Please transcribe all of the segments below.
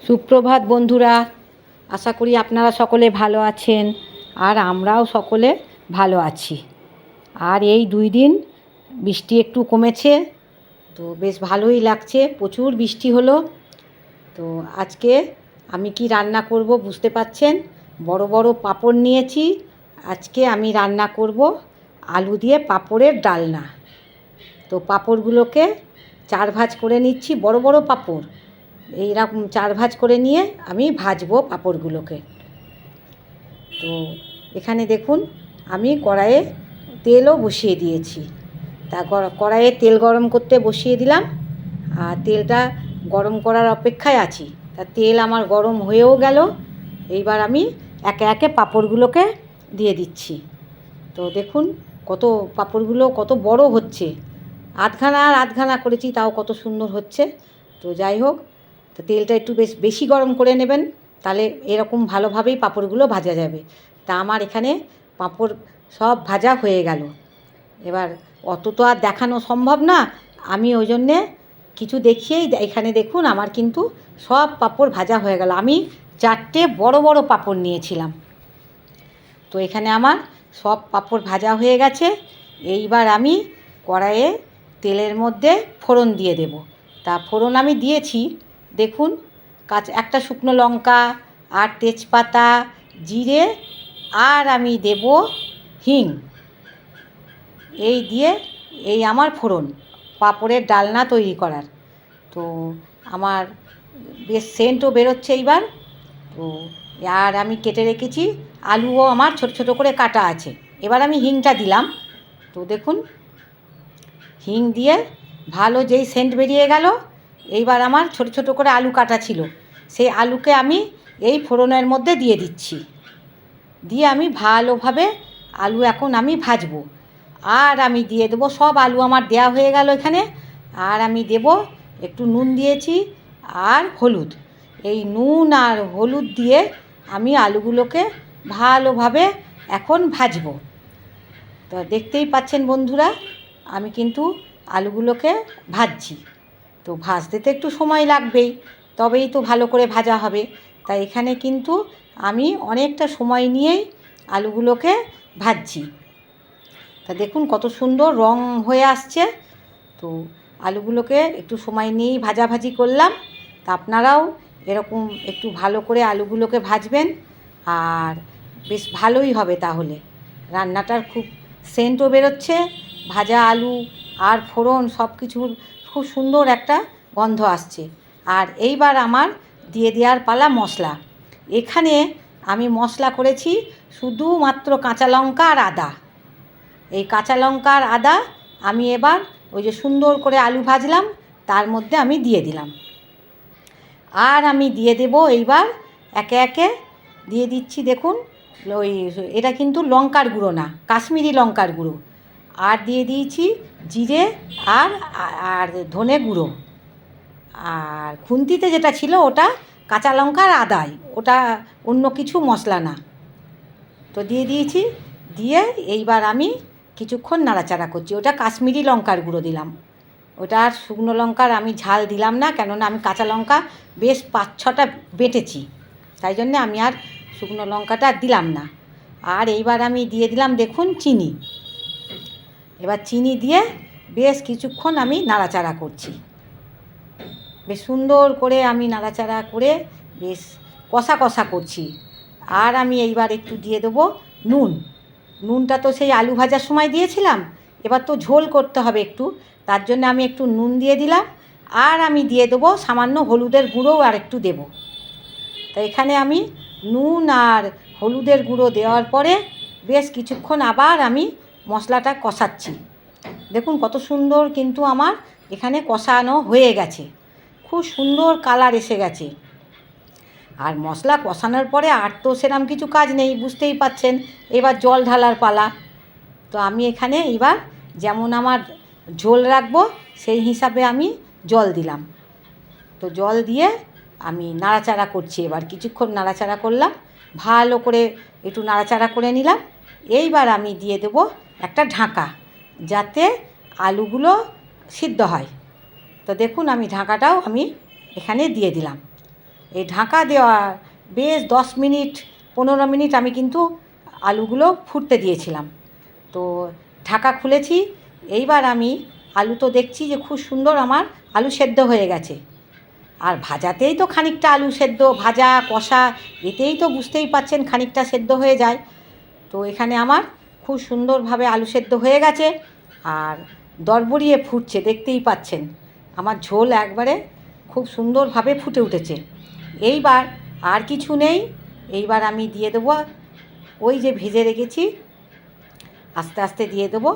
সুপ্রভাত বন্ধুরা, আশা করি আপনারা সকলে ভালো আছেন আর আমরাও সকলে ভালো আছি। আর এই 2 দিন বৃষ্টি একটু কমেছে, তো বেশ ভালোই লাগছে। প্রচুর বৃষ্টি হলো। তো আজকে আমি কি রান্না করব বুঝতে পাচ্ছেন। বড় বড় পাঁপড় নিয়েছি। আজকে আমি রান্না করব আলু দিয়ে পাঁপড়ের ডালনা। তো পাঁপড়গুলোকে 4 ভাঁজ করে নিচ্ছি, বড় বড় পাঁপড়। এইরকম 4 ভাঁজ করে নিয়ে আমি ভাজবো পাঁপড়গুলোকে। তো এখানে দেখুন আমি কড়াইয়ে তেলও বসিয়ে দিয়েছি। তা কড়াইয়ে তেল গরম করতে বসিয়ে দিলাম, আর তেলটা গরম করার অপেক্ষায় আছি। তা তেল আমার গরম হয়েও গেল। এইবার আমি একে একে পাঁপড়গুলোকে দিয়ে দিচ্ছি। তো দেখুন পাঁপড়গুলো কত বড় হচ্ছে। আধখানা আর আধখানা করেছি, তাও কত সুন্দর হচ্ছে। তো যাই হোক, তো তেলটা একটু বেশি গরম করে নেবেন, তাহলে এরকম ভালোভাবেই পাঁপড়গুলো ভাজা যাবে। তা আমার এখানে পাঁপড় সব ভাজা হয়ে গেল। এবার অত তো আর দেখানো সম্ভব না, আমি ওই জন্যে কিছু দেখিয়েই এখানে দেখুন আমার কিন্তু সব পাঁপড় ভাজা হয়ে গেল। আমি 4টে বড় বড় পাঁপড় নিয়েছিলাম। তো এখানে আমার সব পাঁপড় ভাজা হয়ে গেছে। এইবার আমি কড়াইয়ে তেলের মধ্যে ফোড়ন দিয়ে দেব। তা ফোড়ন আমি দিয়েছি, দেখুন একটা শুকনো লঙ্কা আর তেজপাতা, জিরে, আর আমি দেব হিং। এই দিয়ে এই আমার ফোড়ন পাঁপড়ের ডালনা তৈরি করার। তো আমার বেশ সেন্টও বেরোচ্ছে এইবার। তো আর আমি কেটে রেখেছি আলুও আমার ছোট ছোট করে কাটা আছে। এবার আমি হিংটা দিলাম। তো দেখুন হিং দিয়ে ভালো যেই সেন্ট বেরিয়ে গেল, এইবার আমার ছোট ছোট করে আলু কাটা ছিল, সেই আলুকে আমি এই ফোড়নের মধ্যে দিয়ে দিচ্ছি। দিয়ে আমি ভালোভাবে আলু এখন আমি ভাজবো। আর আমি দিয়ে দেবো, সব আলু আমার দেয়া হয়ে গেল এখানে। আর আমি দেব একটু নুন দিয়েছি আর হলুদ। এই নুন আর হলুদ দিয়ে আমি আলুগুলোকে ভালোভাবে এখন ভাজবো। তো দেখতেই পাচ্ছেন বন্ধুরা, আমি কিন্তু আলুগুলোকে ভাজছি। তো ভাজতে তো একটু সময় লাগবেই, তবেই তো ভালো করে ভাজা হবে। তাই এখানে কিন্তু আমি অনেকটা সময় নিয়েই আলুগুলোকে ভাজছি। তা দেখুন কত সুন্দর রং হয়ে আসছে। তো আলুগুলোকে একটু সময় নিয়েই ভাজাভাজি করলাম। তা আপনারাও এরকম একটু ভালো করে আলুগুলোকে ভাজবেন, আর বেশ ভালোই হবে। তাহলে রান্নাটার খুব সেন্টও বেরোচ্ছে, ভাজা আলু আর ফোড়ন সব কিছুর খুব সুন্দর একটা গন্ধ আসছে। আর এইবার আমার দিয়ে দেওয়ার পালা মশলা। এখানে আমি মশলা করেছি শুধুমাত্র কাঁচা লঙ্কা আর আদা। এই কাঁচা লঙ্কা আর আদা আমি এবার ওই যে সুন্দর করে আলু ভাজলাম তার মধ্যে আমি দিয়ে দিলাম। আর আমি দিয়ে দেব এইবার একে একে দিয়ে দিচ্ছি। দেখুন ওই এটা কিন্তু লঙ্কার গুঁড়ো না, কাশ্মীরি লঙ্কার গুঁড়ো। আর দিয়ে দিয়েছি জিরে আর আর ধনে গুঁড়ো। আর খুন্তিতে যেটা ছিল ওটা কাঁচা লঙ্কা আর আদাই, ওটা অন্য কিছু মশলা না। তো দিয়ে দিয়েছি। দিয়ে এইবার আমি কিছুক্ষণ নাড়াচাড়া করছি। ওটা কাশ্মীরি লঙ্কার গুঁড়ো দিলাম, ওটা আর শুকনো লঙ্কার আমি ঝাল দিলাম না, কেননা আমি কাঁচা লঙ্কা বেশ 5-6টা বেটেছি, তাই জন্যে আমি আর শুকনো লঙ্কাটা দিলাম না। আর এইবার আমি দিয়ে দিলাম দেখুন চিনি। এবার চিনি দিয়ে বেশ কিছুক্ষণ আমি নাড়াচাড়া করছি। বেশ সুন্দর করে আমি নাড়াচাড়া করে বেশ কষা কষা করছি। আর আমি এইবার একটু দিয়ে দেবো নুন। নুনটা তো সেই আলু ভাজার সময় দিয়েছিলাম, এবার তো ঝোল করতে হবে একটু, তার জন্য আমি একটু নুন দিয়ে দিলাম। আর আমি দিয়ে দেবো সামান্য হলুদের গুঁড়োও আর একটু দেবো। তো এখানে আমি নুন আর হলুদের গুঁড়ো দেওয়ার পরে বেশ কিছুক্ষণ আবার আমি মশলাটা কষাচ্ছি। দেখুন কত সুন্দর কিন্তু আমার এখানে কষানো হয়ে গেছে, খুব সুন্দর কালার এসে গেছে। আর মশলা কষানোর পরে আর তো সেরকম কিছু কাজ নেই, বুঝতেই পাচ্ছেন। এবার জল ঢালার পালা। তো আমি এখানে এবার যেমন আমার ঝোল রাখবো সেই হিসাবে আমি জল দিলাম। তো জল দিয়ে আমি নাড়াচাড়া করছি। এবার কিছুক্ষণ নাড়াচাড়া করলাম, ভালো করে একটু নাড়াচাড়া করে নিলাম। এইবার আমি দিয়ে দেবো একটা ঢাকা, যাতে আলুগুলো সিদ্ধ হয়। তো দেখুন আমি ঢাকাটাও আমি এখানে দিয়ে দিলাম। এই ঢাকা দেওয়ার বেশ 10 মিনিট 15 মিনিট আমি কিন্তু আলুগুলো ফুটতে দিয়েছিলাম। তো ঢাকা খুলেছি। এইবার আমি আলু তো দেখছি যে খুব সুন্দর আমার আলু সেদ্ধ হয়ে গেছে। আর ভাজাতেই তো খানিকটা আলু সেদ্ধ, ভাজা কষা এতেই তো বুঝতেই পারছেন খানিকটা সেদ্ধ হয়ে যায়। তো এখানে আমার খুব সুন্দরভাবে আলু সেদ্ধ হয়ে গেছে আর দরবড়িয়ে ফুটছে, দেখতেই পাচ্ছেন আমার ঝোল একবারে খুব সুন্দরভাবে ফুটে উঠেছে। এইবার আর কিছু নেই, এইবার আমি দিয়ে দেবো ওই যে ভেজে রেখেছি, আস্তে আস্তে দিয়ে দেবো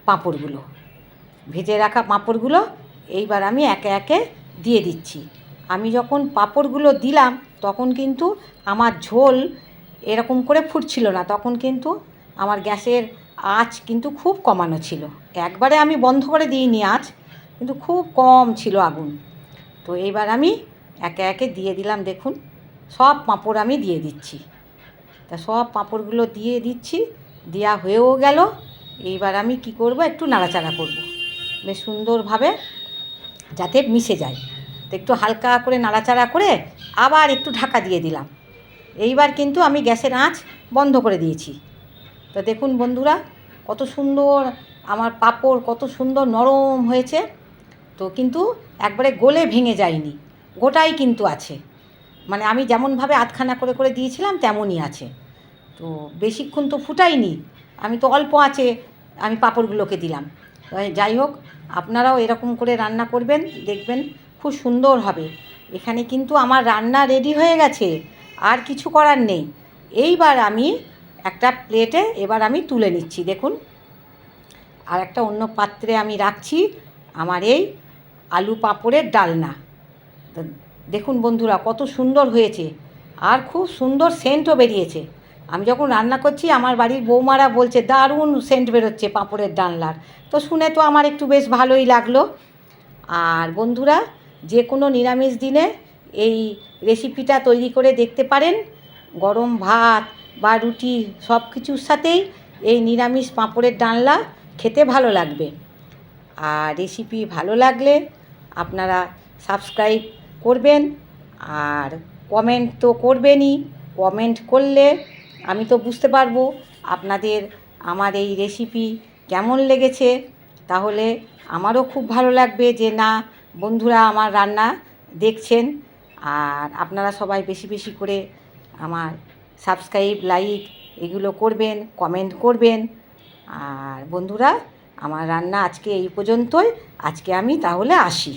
পাঁপড়গুলো, ভেজে রাখা পাঁপড়গুলো এইবার আমি একে একে দিয়ে দিচ্ছি। আমি যখন পাঁপড়গুলো দিলাম তখন কিন্তু আমার ঝোল এরকম করে ফুটছিল না, তখন কিন্তু আমার গ্যাসের আঁচ কিন্তু খুব কমানো ছিল। একবারে আমি বন্ধ করে দিইনি আঁচ, কিন্তু খুব কম ছিল আগুন। তো এইবার আমি একে একে দিয়ে দিলাম, দেখুন সব পাঁপড় আমি দিয়ে দিচ্ছি। তা সব পাঁপড়গুলো দিয়ে দিচ্ছি, দেওয়া হয়েও গেল। এইবার আমি কি করব, একটু নাড়াচাড়া করব বেশ সুন্দরভাবে যাতে মিশে যায়। তো একটু হালকা করে নাড়াচাড়া করে আবার একটু ঢাকা দিয়ে দিলাম। এইবার কিন্তু আমি গ্যাসের আঁচ বন্ধ করে দিয়েছি। তো দেখুন বন্ধুরা, কত সুন্দর আমার পাঁপড়, কত সুন্দর নরম হয়েছে। তো কিন্তু একবারে গলে ভেঙে যায়নি, গোটাই কিন্তু আছে। মানে আমি যেমনভাবে আধখানা করে করে দিয়েছিলাম তেমনই আছে। তো বেশিক্ষণ তো ফুটাইনি, আমি তো অল্প আঁচে আমি পাঁপড়গুলোকে দিলাম। যাই হোক, আপনারাও এরকম করে রান্না করবেন, দেখবেন খুব সুন্দর হবে। এখানে কিন্তু আমার রান্না রেডি হয়ে গেছে, আর কিছু করার নেই। এইবার আমি একটা প্লেটে এবার আমি তুলে নিচ্ছি। দেখুন, আর একটা অন্য পাত্রে আমি রাখছি আমার এই আলু পাঁপড়ের ডালনা। তো দেখুন বন্ধুরা, কত সুন্দর হয়েছে আর খুব সুন্দর সেন্টও বেরিয়েছে। আমি যখন রান্না করছি আমার বাড়ির বৌমারা বলছে দারুণ সেন্ট বেরোচ্ছে পাঁপড়ের ডালনার। তো শুনে তো আমার একটু বেশ ভালোই লাগলো। আর বন্ধুরা, যে কোনো নিরামিষ দিনে এই রেসিপিটা তৈরি করে দেখতে পারেন। গরম ভাত বা রুটি সব কিছুর সাথেই এই নিরামিষ পাঁপড়ের ডালনা খেতে ভালো লাগবে। আর রেসিপি ভালো লাগলে আপনারা সাবস্ক্রাইব করবেন, আর কমেন্ট তো করবেনই। কমেন্ট করলে আমি তো বুঝতে পারবো আপনাদের আমার এই রেসিপি কেমন লেগেছে। তাহলে আমারও খুব ভালো লাগবে যে না, বন্ধুরা আমার রান্না দেখছেন। আর আপনারা সবাই বেশি বেশি করে আমার সাবস্ক্রাইব, লাইক এগুলো করবেন, কমেন্ট করবেন। আর বন্ধুরা, আমার রান্না আজকে এই পর্যন্তই। আজকে আমি তাহলে আসি।